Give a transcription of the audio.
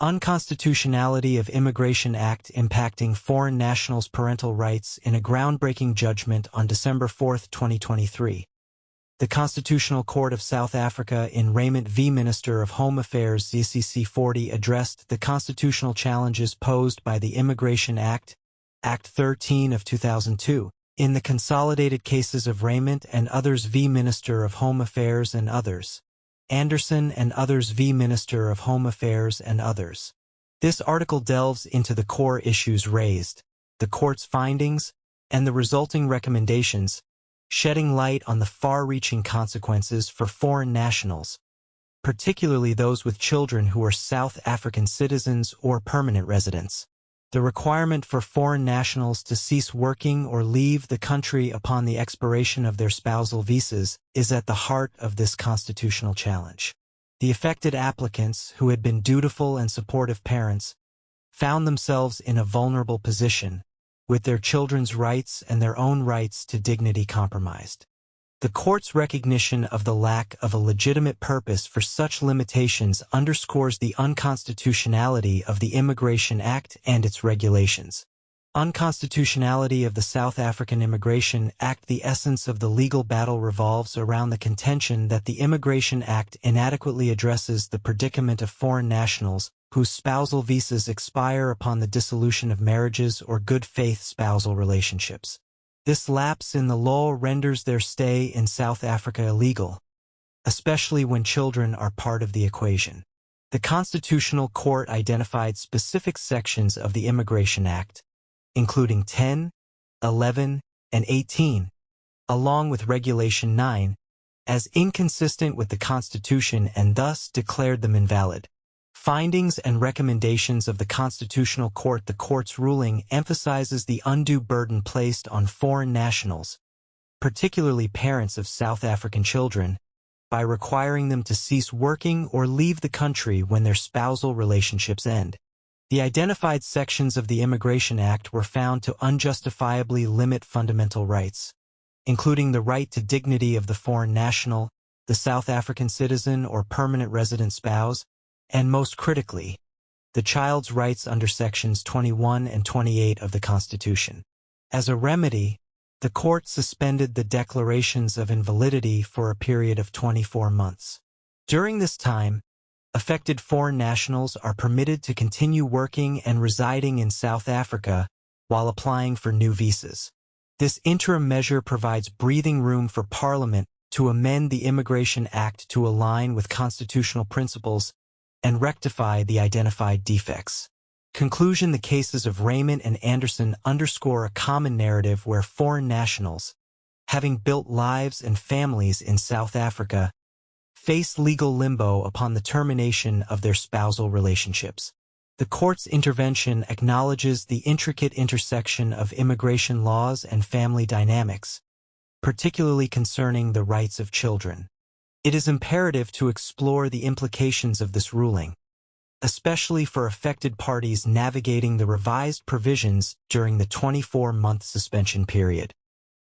Unconstitutionality of Immigration Act impacting foreign nationals' parental rights in a groundbreaking judgment on December 4, 2023. The Constitutional Court of South Africa in Rayment v. Minister of Home Affairs ZACC 40 addressed the constitutional challenges posed by the Immigration Act, Act 13 of 2002, in the consolidated cases of Rayment and Others v. Minister of Home Affairs and Others, Anderson and Others v. Minister of Home Affairs and Others. This article delves into the core issues raised, the court's findings, and the resulting recommendations, shedding light on the far-reaching consequences for foreign nationals, particularly those with children who are South African citizens or permanent residents. The requirement for foreign nationals to cease working or leave the country upon the expiration of their spousal visas is at the heart of this constitutional challenge. The affected applicants, who had been dutiful and supportive parents, found themselves in a vulnerable position, with their children's rights and their own rights to dignity compromised. The court's recognition of the lack of a legitimate purpose for such limitations underscores the unconstitutionality of the Immigration Act and its regulations. Unconstitutionality of the South African Immigration Act. The essence of the legal battle revolves around the contention that the Immigration Act inadequately addresses the predicament of foreign nationals whose spousal visas expire upon the dissolution of marriages or good faith spousal relationships. This lapse in the law renders their stay in South Africa illegal, especially when children are part of the equation. The Constitutional Court identified specific sections of the Immigration Act, including 10, 11, and 18, along with Regulation 9, as inconsistent with the Constitution and thus declared them invalid. Findings and recommendations of the Constitutional Court. The court's ruling emphasizes the undue burden placed on foreign nationals, particularly parents of South African children, by requiring them to cease working or leave the country when their spousal relationships end. The identified sections of the Immigration Act were found to unjustifiably limit fundamental rights, including the right to dignity of the foreign national, the South African citizen or permanent resident spouse, and most critically, the child's rights under Sections 21 and 28 of the Constitution. As a remedy, the court suspended the declarations of invalidity for a period of 24 months. During this time, affected foreign nationals are permitted to continue working and residing in South Africa while applying for new visas. This interim measure provides breathing room for Parliament to amend the Immigration Act to align with constitutional principles and rectify the identified defects. Conclusion. The cases of Rayment and Anderson underscore a common narrative where foreign nationals, having built lives and families in South Africa, face legal limbo upon the termination of their spousal relationships. The court's intervention acknowledges the intricate intersection of immigration laws and family dynamics, particularly concerning the rights of children. It is imperative to explore the implications of this ruling, especially for affected parties navigating the revised provisions during the 24-month suspension period.